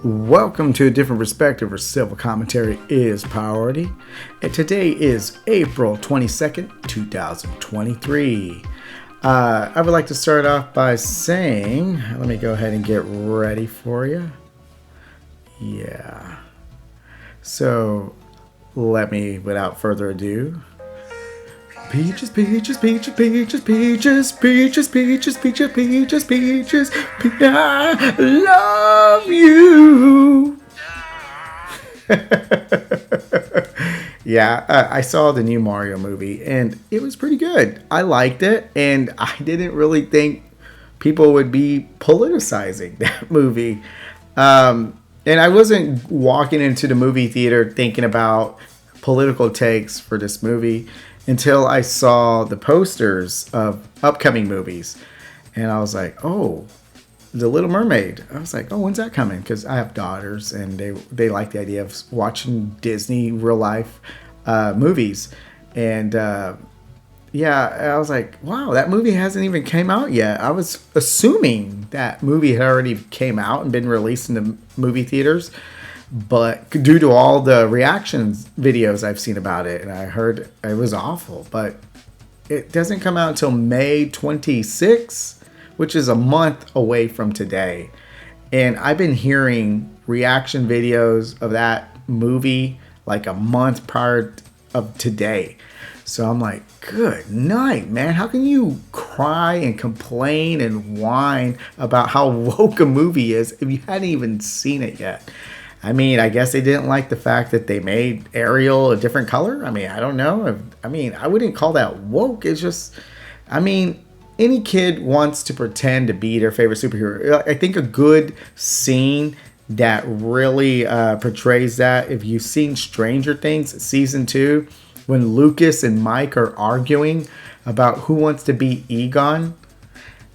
Welcome to a different perspective where civil commentary is priority. And today is April 22nd, 2023. I would like to start off by saying, let me go ahead and get ready for you. Yeah. So, let me, without further ado, peaches, peaches, peaches, peaches, peaches, peaches, peaches, peaches, peaches, peaches, I love you. Yeah, I saw the new Mario movie and it was pretty good. I liked it, and I didn't really think people would be politicizing that movie. And I wasn't walking into the movie theater thinking about political takes for this movie until I saw the posters of upcoming movies. And I was like, oh, The Little Mermaid. I was like, oh, when's that coming? Because I have daughters and they like the idea of watching Disney real life movies. And yeah, I was like, wow, that movie hasn't even came out yet. I was assuming that movie had already came out and been released in the movie theaters. But due to all the reactions videos I've seen about it, and I heard it was awful, but it doesn't come out until May 26th, which is a month away from today. And I've been hearing reaction videos of that movie like a month prior of today. So I'm like, good night, man. How can you cry and complain and whine about how woke a movie is if you hadn't even seen it yet? I mean, I guess they didn't like the fact that they made Ariel a different color. I mean, I don't know. I wouldn't call that woke. It's just, any kid wants to pretend to be their favorite superhero. I think a good scene that really portrays that, if you've seen Stranger Things season 2, when Lucas and Mike are arguing about who wants to be Egon,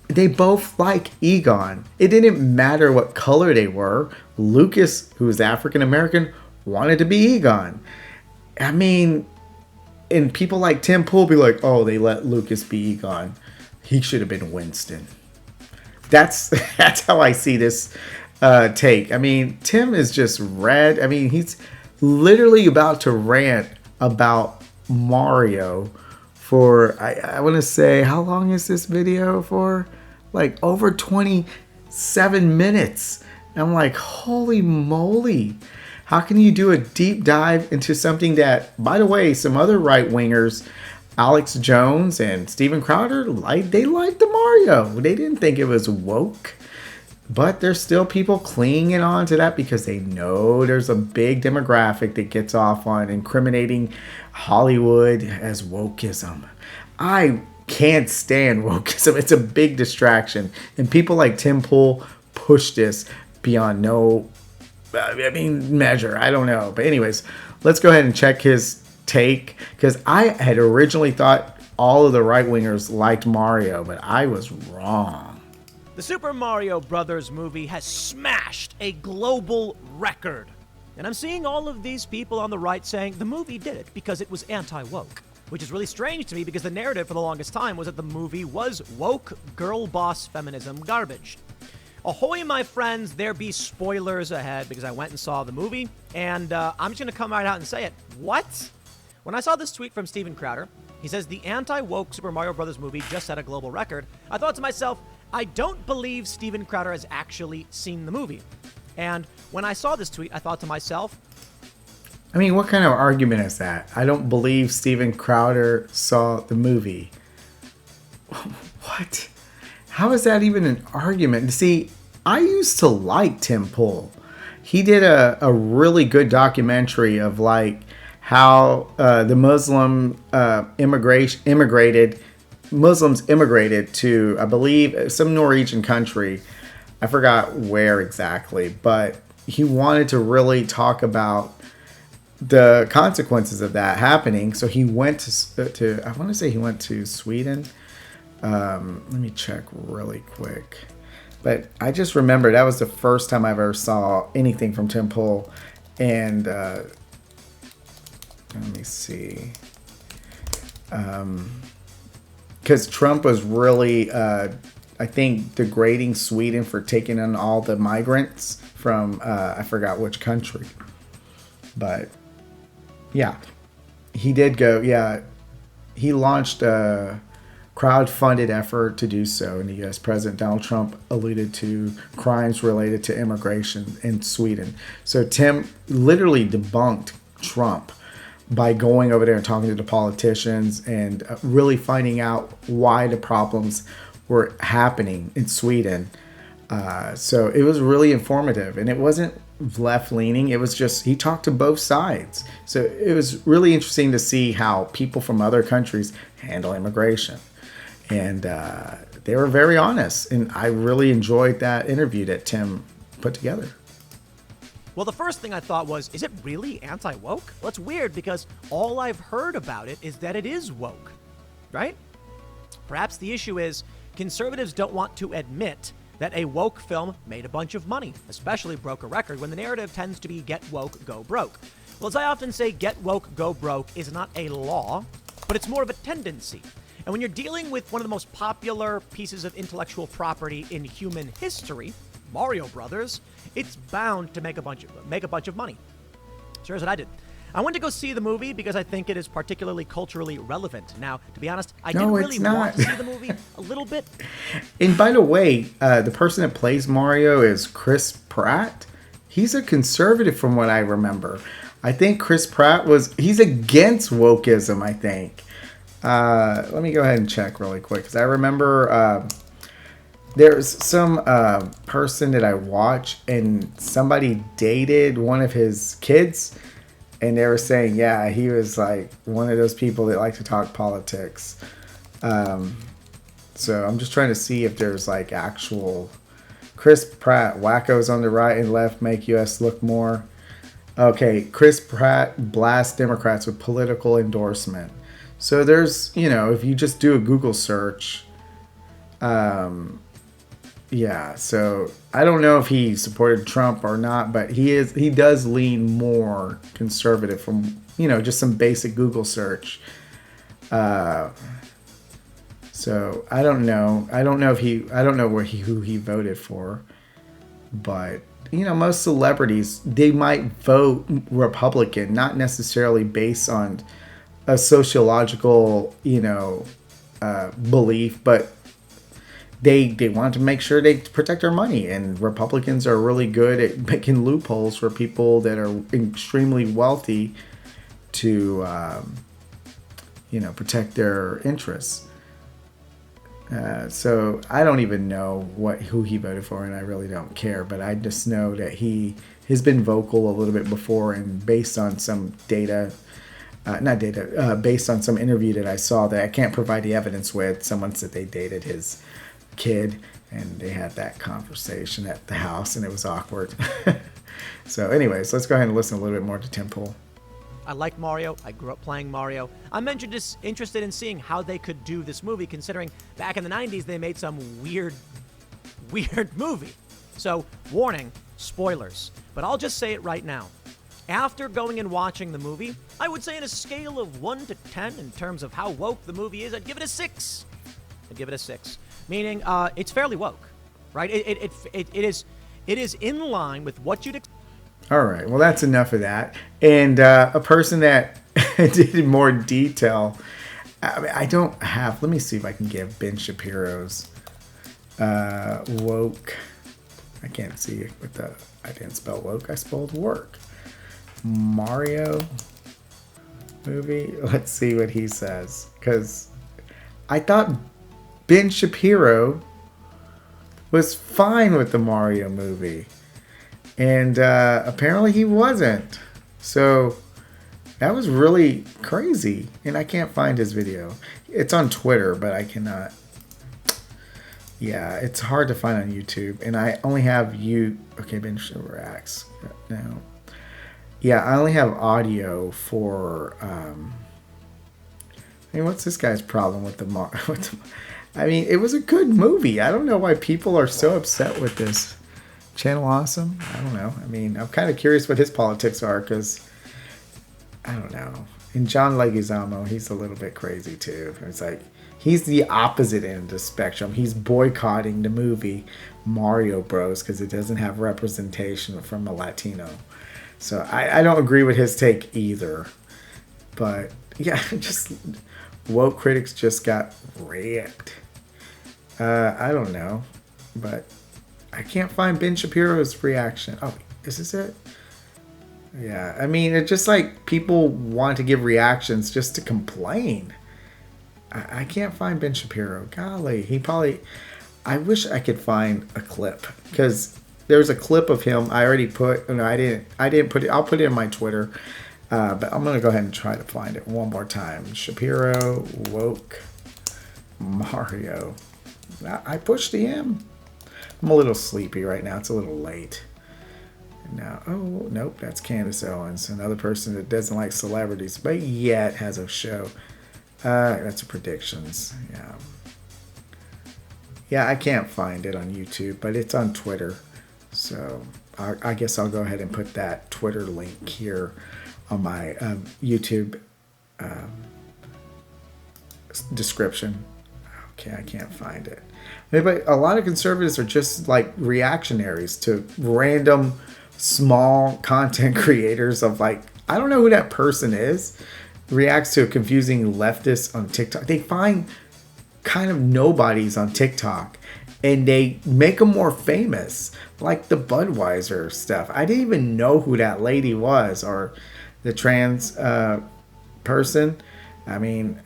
they both like Egon. It didn't matter what color they were. Lucas, who was African American, wanted to be Egon. I mean, and people like Tim Pool be like, oh, they let Lucas be Egon. He should have been Winston. That's how I see this take. I mean, Tim is just red. I mean, he's literally about to rant about Mario for, I want to say, how long is this video for? Like over 27 minutes. And I'm like, holy moly. How can you do a deep dive into something that, by the way, some other right-wingers, Alex Jones and Steven Crowder, they liked the Mario. They didn't think it was woke. But there's still people clinging on to that because they know there's a big demographic that gets off on incriminating Hollywood as wokeism. I can't stand wokeism. It's a big distraction. And people like Tim Pool push this beyond measure. I don't know. But anyways, let's go ahead and check his take. Because I had originally thought all of the right-wingers liked Mario, but I was wrong. The Super Mario Brothers movie has smashed a global record. And I'm seeing all of these people on the right saying the movie did it because it was anti-woke. Which is really strange to me because the narrative for the longest time was that the movie was woke girl boss feminism garbage. Ahoy, my friends, there be spoilers ahead because I went and saw the movie, and I'm just going to come right out and say it. What? When I saw this tweet from Steven Crowder, he says the anti-woke Super Mario Brothers movie just set a global record, I thought to myself, I don't believe Steven Crowder has actually seen the movie. And when I saw this tweet, I thought to myself, I mean, what kind of argument is that? I don't believe Steven Crowder saw the movie. What? How is that even an argument? See, I used to like Tim Pool. He did a really good documentary of like how the Muslims immigrated to, I believe, some Norwegian country. I forgot where exactly, but he wanted to really talk about the consequences of that happening. So he went to I want to say he went to Sweden. Let me check really quick. But I just remember that was the first time I ever saw anything from Tim Pool. And let me see. Because Trump was really, I think, degrading Sweden for taking in all the migrants from I forgot which country, but yeah, he did go. Yeah, he launched a crowd-funded effort to do so, and the U.S. President Donald Trump alluded to crimes related to immigration in Sweden. So Tim literally debunked Trump by going over there and talking to the politicians and really finding out why the problems were happening in Sweden. So it was really informative, and it wasn't left-leaning. It was just, he talked to both sides. So it was really interesting to see how people from other countries handle immigration. And they were very honest, and I really enjoyed that interview that Tim put together. Well, the first thing I thought was, is it really anti-woke? Well, it's weird because all I've heard about it is that it is woke, right? Perhaps the issue is conservatives don't want to admit that a woke film made a bunch of money, especially broke a record, when the narrative tends to be get woke, go broke. Well, as I often say, get woke, go broke is not a law, but it's more of a tendency. And when you're dealing with one of the most popular pieces of intellectual property in human history, Mario Brothers, it's bound to make a bunch of money. So here's what I did. I went to go see the movie because I think it is particularly culturally relevant. Now, to be honest, I didn't really want to see the movie a little bit. And by the way, the person that plays Mario is Chris Pratt. He's a conservative from what I remember. I think Chris Pratt he's against wokeism, I think. Let me go ahead and check really quick, because I remember there's some person that I watch, and somebody dated one of his kids, and they were saying, yeah, he was like one of those people that like to talk politics. So I'm just trying to see if there's like actual Chris Pratt, wackos on the right and left make US look more. Okay, Chris Pratt blasts Democrats with political endorsement. So there's, if you just do a Google search, yeah, so I don't know if he supported Trump or not, but he does lean more conservative from, just some basic Google search. So I don't know. I don't know who he voted for, but most celebrities, they might vote Republican, not necessarily based on a sociological, belief, but they want to make sure they protect their money, and Republicans are really good at making loopholes for people that are extremely wealthy to, protect their interests. So I don't even know who he voted for, and I really don't care. But I just know that he has been vocal a little bit before, and based on some data. Based on some interview that I saw that I can't provide the evidence with, someone said they dated his kid, and they had that conversation at the house, and it was awkward. So anyways, let's go ahead and listen a little bit more to Tim Pool. I like Mario. I grew up playing Mario. I'm interested in seeing how they could do this movie, considering back in the 90s they made some weird movie. So, warning, spoilers. But I'll just say it right now. After going and watching the movie, I would say on a scale of 1 to 10 in terms of how woke the movie is, I'd give it a 6. Meaning it's fairly woke, right? It is in line with what you'd expect. All right, well, that's enough of that. And a person that did in more detail, I don't have, let me see if I can give Ben Shapiro's woke. I can't see it with I didn't spell woke, I spelled work. Mario movie. Let's see what he says, because I thought Ben Shapiro was fine with the Mario movie, and apparently he wasn't. So that was really crazy, and I can't find his video. It's on Twitter, but I cannot. Yeah, it's hard to find on YouTube, and I only have Okay, Ben Shapiro reacts. No. Yeah, I only have audio for. What's this guy's problem with it was a good movie. I don't know why people are so upset with this. Channel Awesome? I don't know. I'm kind of curious what his politics are, because I don't know. And John Leguizamo, he's a little bit crazy too. It's like he's the opposite end of the spectrum. He's boycotting the movie Mario Bros because it doesn't have representation from a Latino. So I don't agree with his take either. But yeah, just woke critics just got wrecked. I don't know, but I can't find Ben Shapiro's reaction. Oh, is this it? Yeah, I mean, it's just like people want to give reactions just to complain. I can't find Ben Shapiro. Golly, he probably... I wish I could find a clip because there's a clip of him I already put. No, I didn't put it. I'll put it in my Twitter. But I'm gonna go ahead and try to find it one more time. Shapiro woke Mario. I pushed the M. I'm a little sleepy right now. It's a little late. Now, oh nope, that's Candace Owens, another person that doesn't like celebrities, but yet has a show. That's predictions. Yeah. Yeah, I can't find it on YouTube, but it's on Twitter. So I guess I'll go ahead and put that Twitter link here on my YouTube description. Okay, I can't find it. But a lot of conservatives are just like reactionaries to random small content creators of like, I don't know who that person is, reacts to a confusing leftist on TikTok. They find kind of nobodies on TikTok and they make them more famous, like the Budweiser stuff. I didn't even know who that lady was, or the trans person. I mean,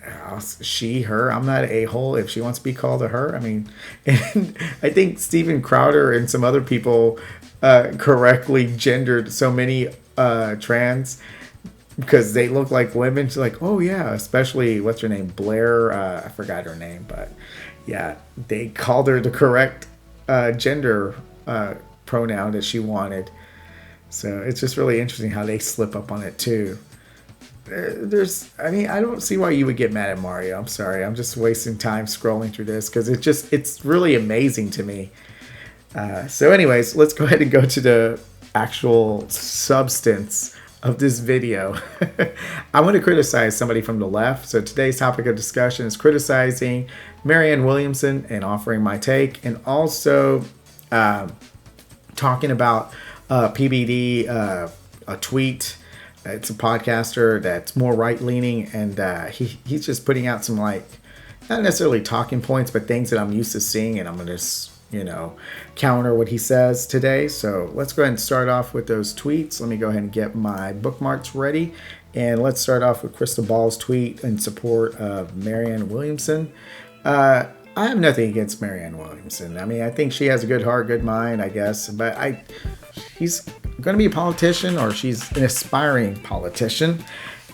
she, her, I'm not an a-hole if she wants to be called a her. I mean, and I think Steven Crowder and some other people correctly gendered so many trans because they look like women. So like, oh yeah, especially, what's her name? Blair, I forgot her name, but yeah, they called her the correct gender pronoun that she wanted. So it's just really interesting how they slip up on it too. I don't see why you would get mad at Mario. I'm sorry. I'm just wasting time scrolling through this because it's really amazing to me. So anyways, let's go ahead and go to the actual substance of this video. I want to criticize somebody from the left. So today's topic of discussion is criticizing Marianne Williamson and offering my take, and also talking about PBD, a tweet. It's a podcaster that's more right-leaning, and he's just putting out some, like, not necessarily talking points, but things that I'm used to seeing, and I'm going to, counter what he says today. So let's go ahead and start off with those tweets. Let me go ahead and get my bookmarks ready, and let's start off with Crystal Ball's tweet in support of Marianne Williamson. I have nothing against Marianne Williamson. I mean, I think she has a good heart, good mind, I guess, but she's going to be a politician, or she's an aspiring politician,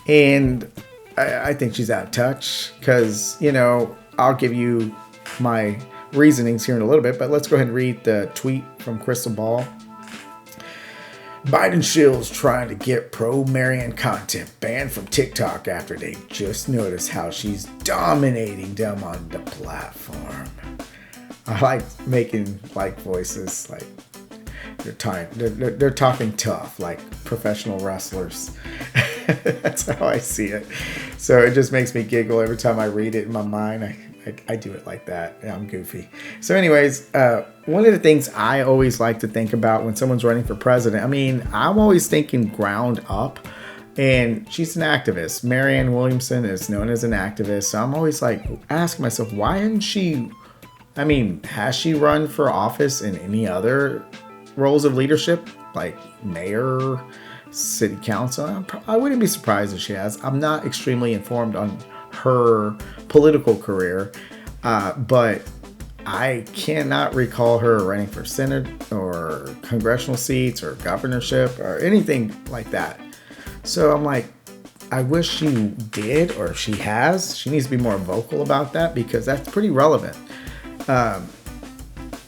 and I think she's out of touch because, I'll give you my reasonings here in a little bit, but let's go ahead and read the tweet from Crystal Ball. Biden shills trying to get pro-Marianne content banned from TikTok after they just noticed how she's dominating them on the platform. I like making like voices, like they're talking tough, like professional wrestlers. That's how I see it. So it just makes me giggle every time I read it in my mind. I do it like that. I'm goofy. So anyways, one of the things I always like to think about when someone's running for president, I mean, I'm always thinking ground up, and she's an activist. Marianne Williamson is known as an activist. So I'm always like asking myself, why isn't she, has she run for office in any other roles of leadership, like mayor, city council? I wouldn't be surprised if she has. I'm not extremely informed on her political career, but I cannot recall her running for Senate or congressional seats or governorship or anything like that. So I'm like, I wish she did, or if she has, she needs to be more vocal about that because that's pretty relevant.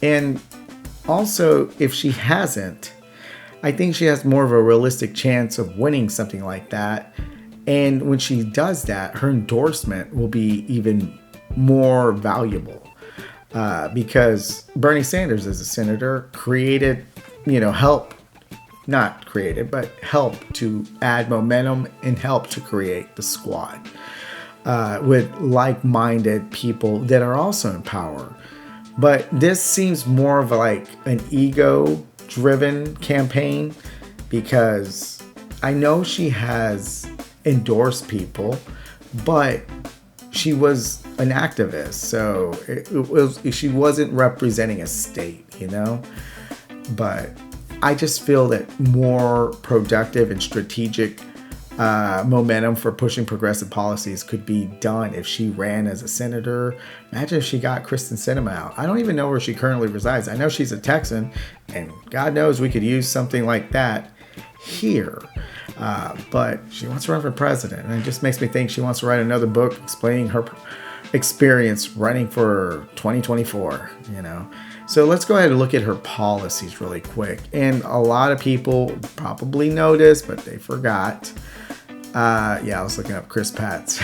And also, if she hasn't, I think she has more of a realistic chance of winning something like that. And when she does that, her endorsement will be even more valuable because Bernie Sanders, as a senator, helped to add momentum and help to create the squad with like-minded people that are also in power. But this seems more of like an ego-driven campaign, because I know she has endorsed people, but she was an activist, so she wasn't representing a state, But I just feel that more productive and strategic momentum for pushing progressive policies could be done if she ran as a senator. Imagine if she got Kristen Sinema out. I don't even know where she currently resides. I know she's a Texan, and God knows we could use something like that here. But she wants to run for president, and it just makes me think she wants to write another book explaining her experience running for 2024, So let's go ahead and look at her policies really quick. And a lot of people probably noticed, but they forgot. I was looking up Chris Pratt's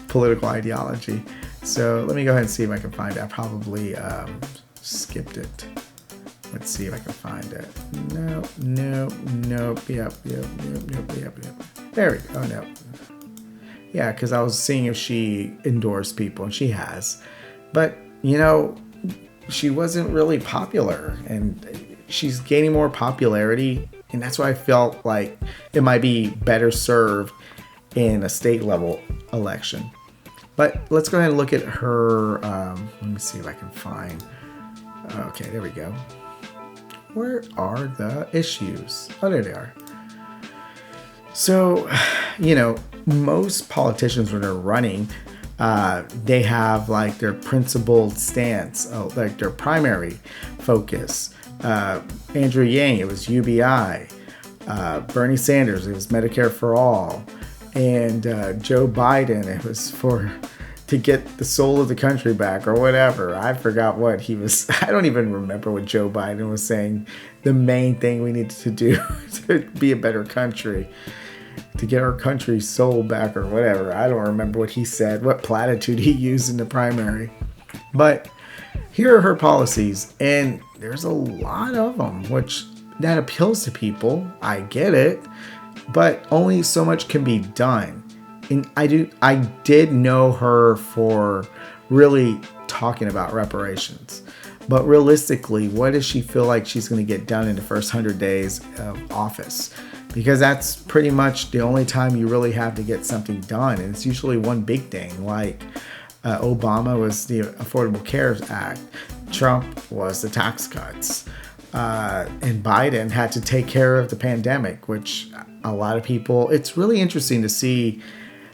political ideology. So let me go ahead and see if I can find it. I probably skipped it. Let's see if I can find it. Nope. Yep. There we go. Oh, no. Yeah, because I was seeing if she endorsed people, and she has. But, she wasn't really popular, and she's gaining more popularity, and that's why I felt like it might be better served in a state level election. But let's go ahead and look at her. Let me see if I can find. Okay, there we go. Where are the issues? Oh, there they are. So, most politicians, when they're running, they have like their principled stance, like their primary focus. Andrew Yang, it was UBI. Bernie Sanders, it was Medicare for all. And Joe Biden, it was to get the soul of the country back, or whatever. I forgot what he was. I don't even remember what Joe Biden was saying. The main thing we needed to do to be a better country, to get our country's soul back, or whatever. I don't remember what he said, what platitude he used in the primary. But here are her policies, and there's a lot of them, which that appeals to people. I get it, but only so much can be done. And I did know her for really talking about reparations. But realistically, what does she feel like she's going to get done in the first 100 days of office? Because that's pretty much the only time you really have to get something done. And it's usually one big thing, like Obama was the Affordable Care Act. Trump was the tax cuts. And Biden had to take care of the pandemic, which a lot of people, it's really interesting to see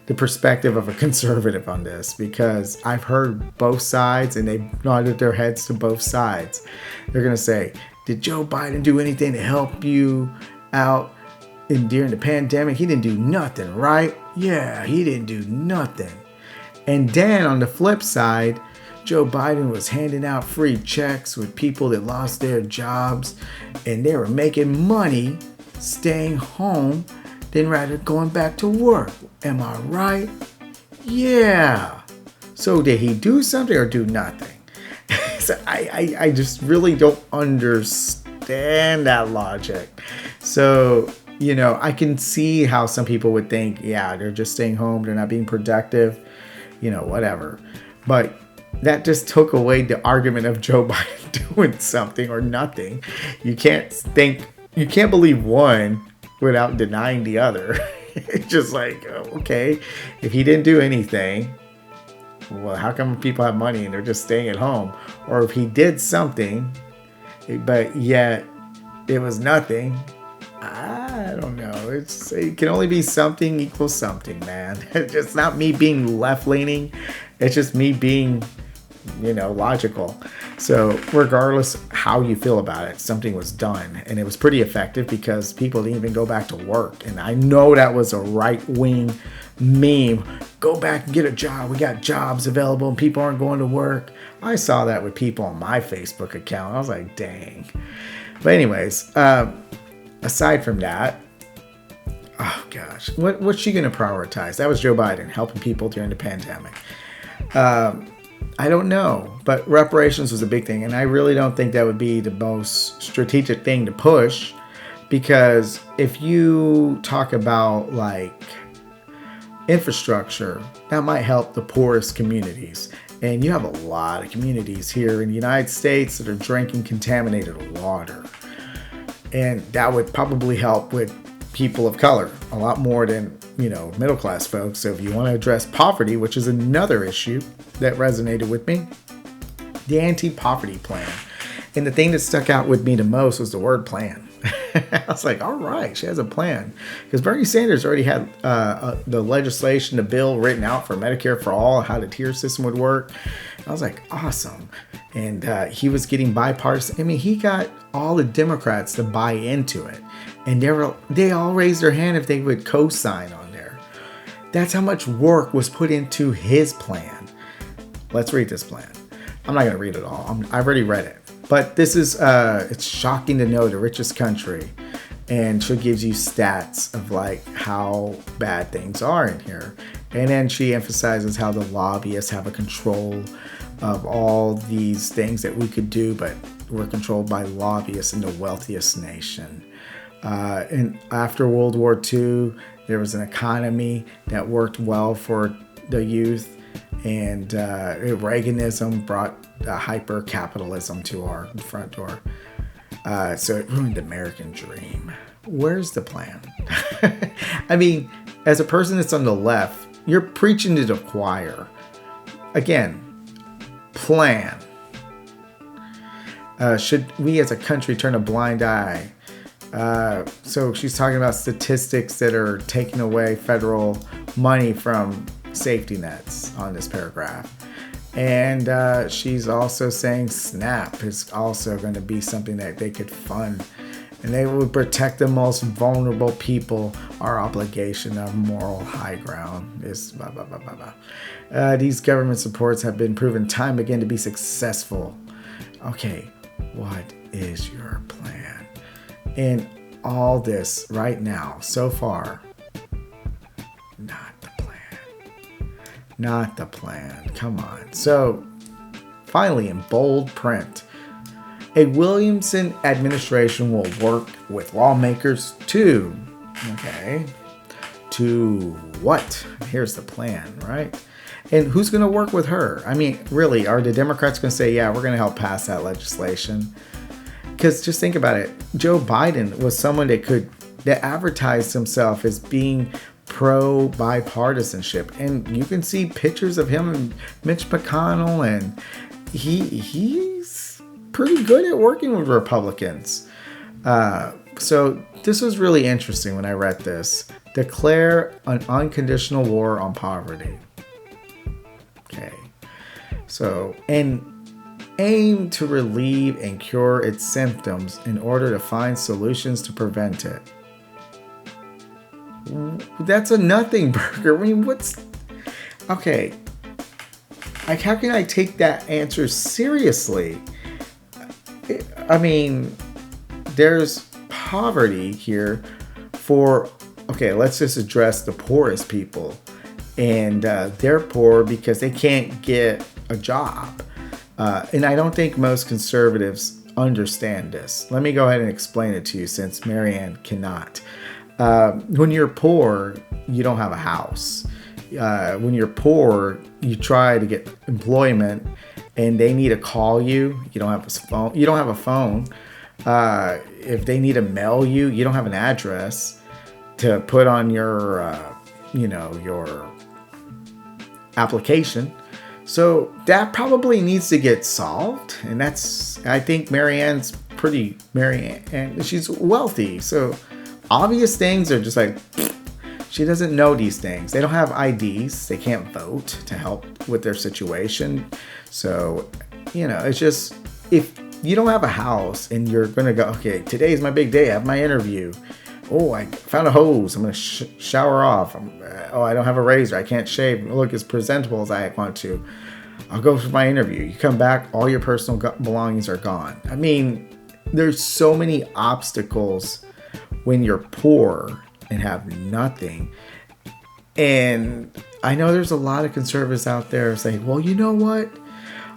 the perspective of a conservative on this, because I've heard both sides and they nodded their heads to both sides. They're going to say, did Joe Biden do anything to help you out during the pandemic? He didn't do nothing, right? Yeah, he didn't do nothing. And then on the flip side, Joe Biden was handing out free checks with people that lost their jobs, and they were making money staying home than rather going back to work. Am I right? Yeah. So did he do something or do nothing? So I just really don't understand that logic. So, I can see how some people would think, yeah, they're just staying home, they're not being productive, whatever. But that just took away the argument of Joe Biden doing something or nothing. You can't believe one without denying the other. It's just like, okay, if he didn't do anything, well, how come people have money and they're just staying at home? Or if he did something, but yet it was nothing, I don't know. It can only be something equals something, man. It's just not me being left-leaning. It's just me being, logical. So regardless how you feel about it, something was done, and it was pretty effective because people didn't even go back to work. And I know that was a right-wing meme. Go back and get a job. We got jobs available and people aren't going to work. I saw that with people on my Facebook account. I was like, dang. But anyways, aside from that, oh gosh, what's she going to prioritize? That was Joe Biden, helping people during the pandemic. I don't know, but reparations was a big thing, and I really don't think that would be the most strategic thing to push, because if you talk about like infrastructure, that might help the poorest communities. And you have a lot of communities here in the United States that are drinking contaminated water. And that would probably help with people of color a lot more than, middle class folks. So if you want to address poverty, which is another issue that resonated with me, the AntiPoverty Plan. And the thing that stuck out with me the most was the word plan. I was like, all right, she has a plan. Because Bernie Sanders already had the legislation, the bill written out for Medicare for All, how the tier system would work. I was like, awesome. And he was getting bipartisan. I mean, he got all the Democrats to buy into it. And they all raised their hand if they would co-sign on there. That's how much work was put into his plan. Let's read this plan. I'm not going to read it all. I've already read it. But this is, it's shocking to know the richest country. And she gives you stats of like how bad things are in here. And then she emphasizes how the lobbyists have a control of all these things that we could do, but we're controlled by lobbyists in the wealthiest nation. And after World War II, there was an economy that worked well for the youth. And Reaganism brought hyper-capitalism to our front door. So it ruined the American dream. Where's the plan? I mean, as a person that's on the left, you're preaching to the choir. Again, plan. Should we as a country turn a blind eye? So she's talking about statistics that are taking away federal money from safety nets on this paragraph. And she's also saying SNAP is also going to be something that they could fund. And they would protect the most vulnerable people. Our obligation, our moral high ground is blah, blah, blah, blah, blah. These government supports have been proven time again to be successful. Okay, what is your plan? And all this right now, so far, not the plan. Not the plan. Come on. So, finally, in bold print, a Williamson administration will work with lawmakers to what? Here's the plan, right? And who's going to work with her? I mean, really, are the Democrats going to say, yeah, we're going to help pass that legislation? Because just think about it. Joe Biden was someone that advertised himself as being pro-bipartisanship. And you can see pictures of him and Mitch McConnell, and he's pretty good at working with Republicans. So this was really interesting when I read this. Declare an unconditional war on poverty. Okay. So, and aim to relieve and cure its symptoms in order to find solutions to prevent it. That's a nothing burger. I mean, okay. Like, how can I take that answer seriously? I mean, there's poverty here let's just address the poorest people. And they're poor because they can't get a job. And I don't think most conservatives understand this. Let me go ahead and explain it to you since Marianne cannot. When you're poor, you don't have a house. When you're poor, you try to get employment and they need to call you. You don't have a phone. You don't have a phone. If they need to mail you, you don't have an address to put on your application. So that probably needs to get solved. And I think Marianne's and she's wealthy. So obvious things are just like, she doesn't know these things. They don't have IDs. They can't vote to help with their situation. So, it's just, if you don't have a house and you're going to go, okay, today's my big day. I have my interview. Oh, I found a hose. I'm going to shower off. I don't have a razor. I can't shave. Look as presentable as I want to. I'll go for my interview. You come back, all your personal belongings are gone. I mean, there's so many obstacles when you're poor and have nothing. And I know there's a lot of conservatives out there saying, well, you know what?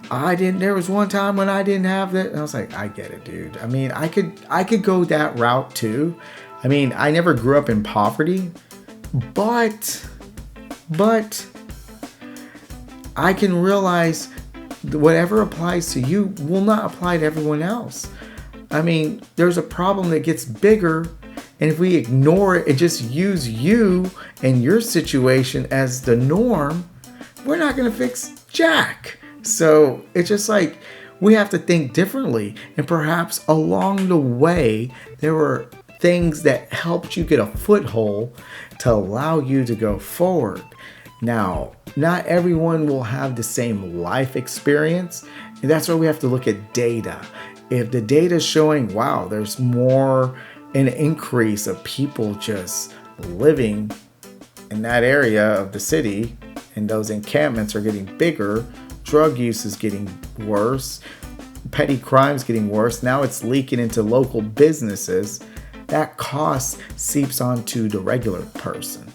There was one time when I didn't have that. And I was like, I get it, dude. I mean, I could go that route too. I mean, I never grew up in poverty, but I can realize whatever applies to you will not apply to everyone else. I mean, there's a problem that gets bigger, and if we ignore it and just use you and your situation as the norm, we're not going to fix jack. So it's just like we have to think differently. And perhaps along the way, there were things that helped you get a foothold to allow you to go forward. Now, not everyone will have the same life experience, and that's why we have to look at data. If the data is showing, wow, there's more an increase of people just living in that area of the city, and those encampments are getting bigger, drug use is getting worse, petty crimes getting worse, now it's leaking into local businesses, that cost seeps onto the regular person.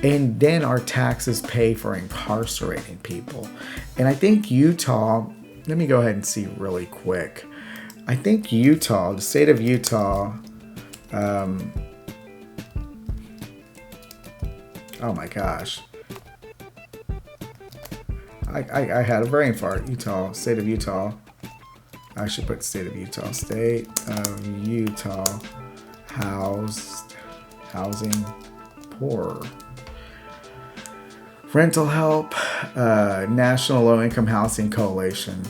And then our taxes pay for incarcerating people. And I think Utah, let me go ahead and see really quick. I think Utah, the state of Utah, oh my gosh. I had a brain fart. Utah, state of Utah. I should put state of Utah. State of Utah housing poor. Rental help, National Low Income Housing Coalition,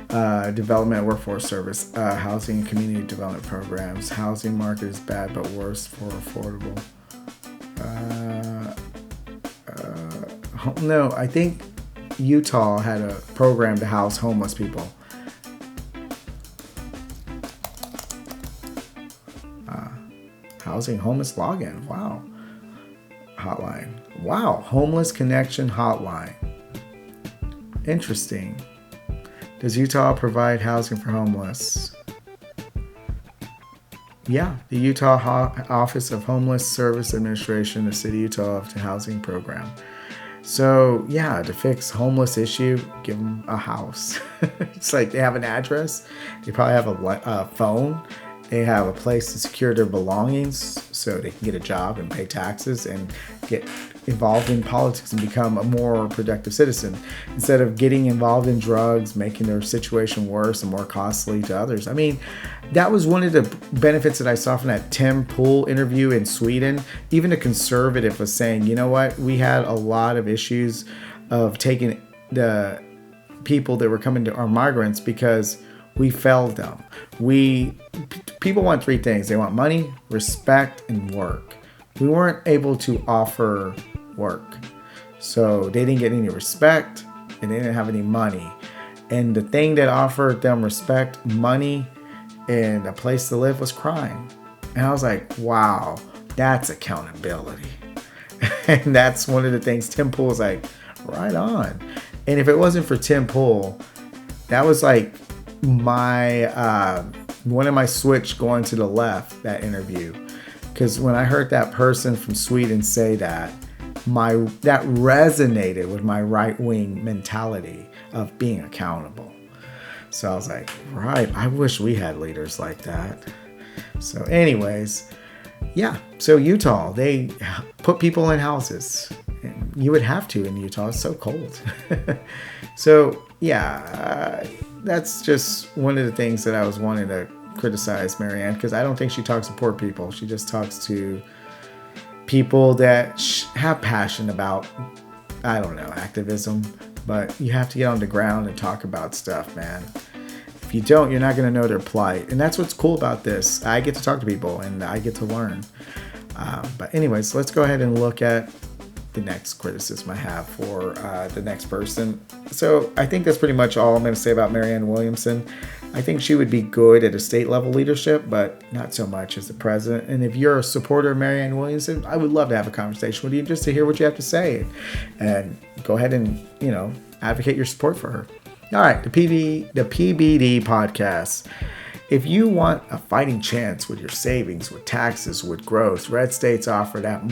Development and Workforce Service, Housing and Community Development Programs. Housing market is bad but worse for affordable. No, I think Utah had a program to house homeless people. Housing homeless login. Wow. Hotline. Wow. Homeless Connection Hotline. Interesting. Does Utah provide housing for homeless? Yeah. The Utah Office of Homeless Service Administration, the City of Utah to Housing Program. So, yeah, to fix homeless issue, give them a house. It's like they have an address. They probably have a phone. They have a place to secure their belongings so they can get a job and pay taxes and get involved in politics and become a more productive citizen instead of getting involved in drugs, making their situation worse and more costly to others. I mean, that was one of the benefits that I saw from that Tim Pool interview in Sweden. Even a conservative was saying, you know what, we had a lot of issues of taking the people that were coming to our migrants because we failed them. People want three things. They want money, respect, and work. We weren't able to offer work. So they didn't get any respect and they didn't have any money. And the thing that offered them respect, money, and a place to live was crime. And I was like, wow, that's accountability. And that's one of the things Tim Pool was like, right on. And if it wasn't for Tim Pool, that was like my one of my switch going to the left, that interview, because when I heard that person from Sweden say that resonated with my right-wing mentality of being accountable. So I was like, right, I wish we had leaders like that. So anyways, yeah, so Utah, they put people in houses. And you would have to in Utah, it's so cold. So yeah, that's just one of the things that I was wanting to criticize Marianne, because I don't think she talks to poor people. She just talks to people that have passion about, I don't know, activism. But you have to get on the ground and talk about stuff, man. If you don't, you're not going to know their plight. And that's what's cool about this. I get to talk to people and I get to learn. But anyways, let's go ahead and look at the next criticism I have for the next person. So I think that's pretty much all I'm going to say about Marianne Williamson. I think she would be good at a state level leadership, but not so much as the president. And if you're a supporter of Marianne Williamson, I would love to have a conversation with you just to hear what you have to say and go ahead and, advocate your support for her. All right, the PBD Podcast. If you want a fighting chance with your savings, with taxes, with growth, red states offer that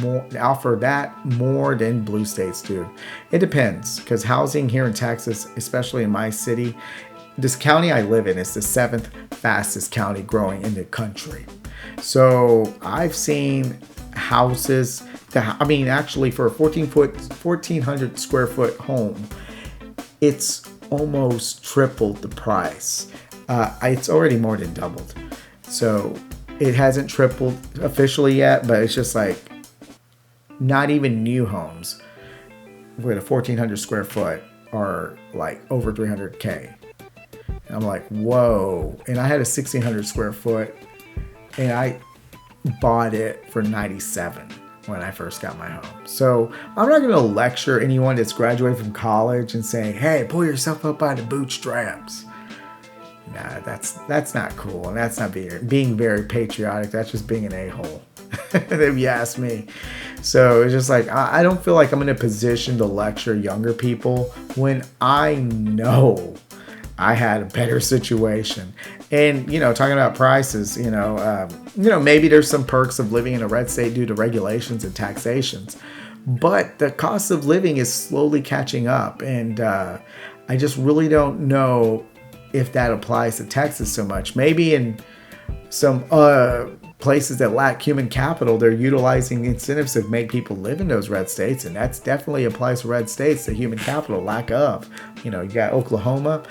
more than blue states do. It depends, because housing here in Texas, especially in my city, this county I live in is the 7th fastest county growing in the country. So I've seen houses that, actually for a 1,400 square foot home, it's almost tripled the price. It's already more than doubled. So it hasn't tripled officially yet, but it's just like not even new homes with a 1,400 square foot are like over 300K. And I'm like, whoa. And I had a 1,600 square foot and I bought it for 97 when I first got my home. So I'm not going to lecture anyone that's graduated from college and saying, hey, pull yourself up by the bootstraps. Nah, that's not cool. And that's not being very patriotic. That's just being an a-hole, if you ask me. So it's just like, I don't feel like I'm in a position to lecture younger people when I know I had a better situation. And, talking about prices, maybe there's some perks of living in a red state due to regulations and taxations, but the cost of living is slowly catching up. And I just really don't know if that applies to Texas so much. Maybe in some places that lack human capital, they're utilizing incentives to make people live in those red states. And that's definitely applies to red states, the human capital lack of. You got Oklahoma,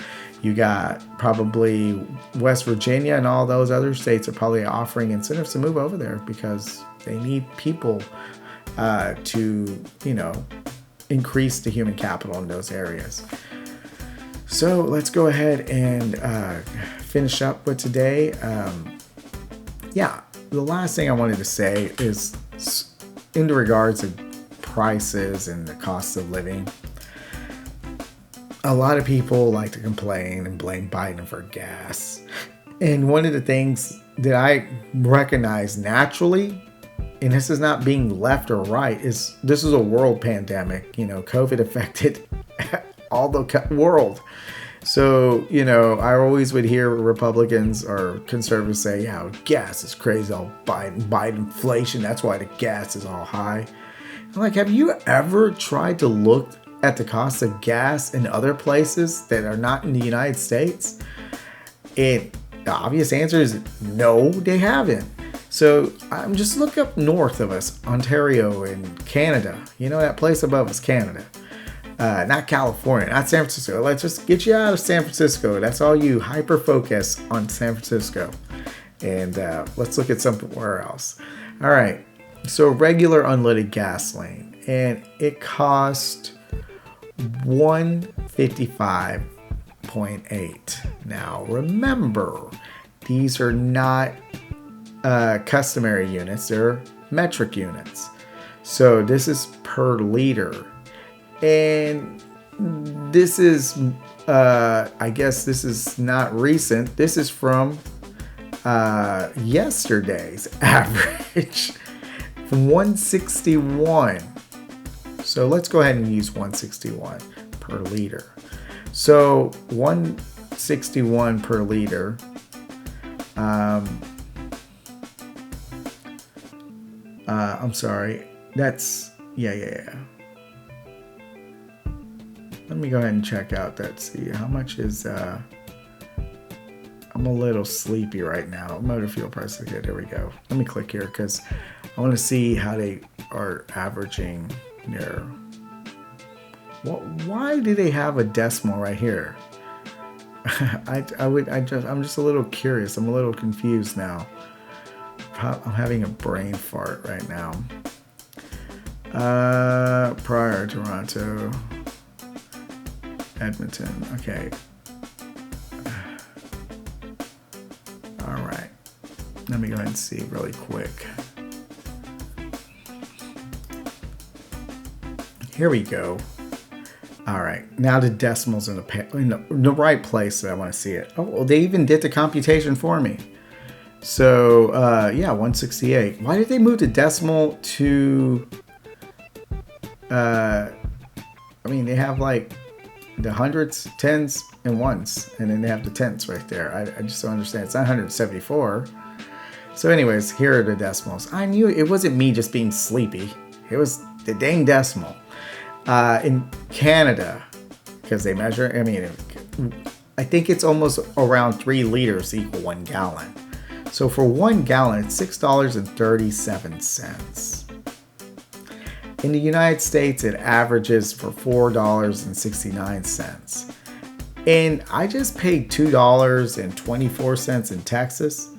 you got probably West Virginia, and all those other states are probably offering incentives to move over there because they need people to, increase the human capital in those areas. So let's go ahead and finish up with today. The last thing I wanted to say is in regards to prices and the cost of living. A lot of people like to complain and blame Biden for gas. And one of the things that I recognize naturally, and this is not being left or right, is this is a world pandemic. COVID affected all the world. So, I always would hear Republicans or conservatives say, yeah, gas is crazy, all Biden inflation. That's why the gas is all high. I'm like, have you ever tried to look at the cost of gas in other places that are not in the United States? And the obvious answer is no, they haven't. So just look up north of us, Ontario and Canada. That place above us, Canada. Not California, not San Francisco. Let's just get you out of San Francisco. That's all you hyper focus on San Francisco. And let's look at somewhere else. All right. So regular unleaded gasoline. And it cost $155.8. Now remember, these are not customary units. They're metric units. So this is per liter. And this is, I guess this is not recent. This is from yesterday's average from 161. So let's go ahead and use 161 per liter. So 161 per liter. I'm sorry. That's, yeah. Let me go ahead and check out that. See how much is. I'm a little sleepy right now. Motor fuel prices. Okay, there we go. Let me click here because I want to see how they are averaging their. Why do they have a decimal right here? I'm just a little curious. I'm a little confused now. I'm having a brain fart right now. Prior Toronto. Edmonton. Okay. All right. Let me go ahead and see really quick. Here we go. All right. Now the decimals in the right place that I want to see it. Oh, well, they even did the computation for me. So, 168. Why did they move the decimal to... they have like the hundreds, tens, and ones, and then they have the tenths right there. I just don't understand. It's not 174. So anyways, here are the decimals. I knew it wasn't me just being sleepy. It was the dang decimal. In Canada, because they measure, I think it's almost around 3 liters equal 1 gallon. So for 1 gallon, it's $6.37. In the United States, it averages for $4.69. And I just paid $2.24 in Texas.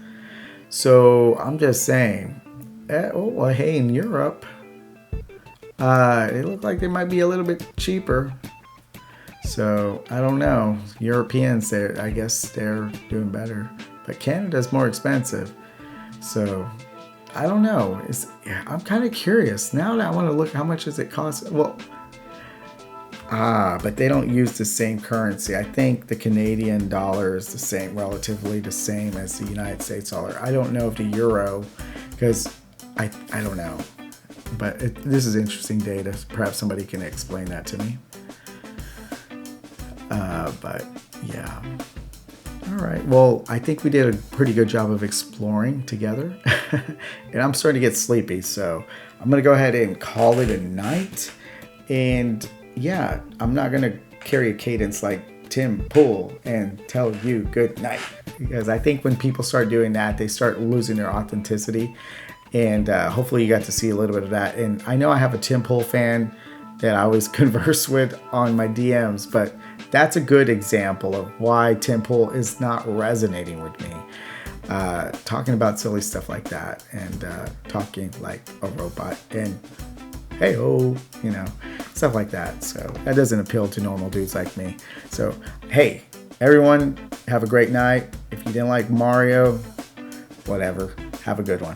So I'm just saying, hey, in Europe, it looked like they might be a little bit cheaper. So I don't know. Europeans, I guess they're doing better. But Canada's more expensive. So I don't know. I'm kind of curious. Now that I want to look, how much does it cost? Well, but they don't use the same currency. I think the Canadian dollar is relatively the same as the United States dollar. I don't know if the euro, because I don't know. But this is interesting data. Perhaps somebody can explain that to me. But yeah. All right. Well, I think we did a pretty good job of exploring together. And I'm starting to get sleepy. So I'm going to go ahead and call it a night. And yeah, I'm not going to carry a cadence like Tim Pool and tell you good night. Because I think when people start doing that, they start losing their authenticity. And hopefully you got to see a little bit of that. And I know I have a Tim Pool fan that I always converse with on my DMs, but that's a good example of why Tim Pool is not resonating with me. Talking about silly stuff like that and talking like a robot and hey-oh, stuff like that. So that doesn't appeal to normal dudes like me. So, hey, everyone, have a great night. If you didn't like Mario, whatever, have a good one.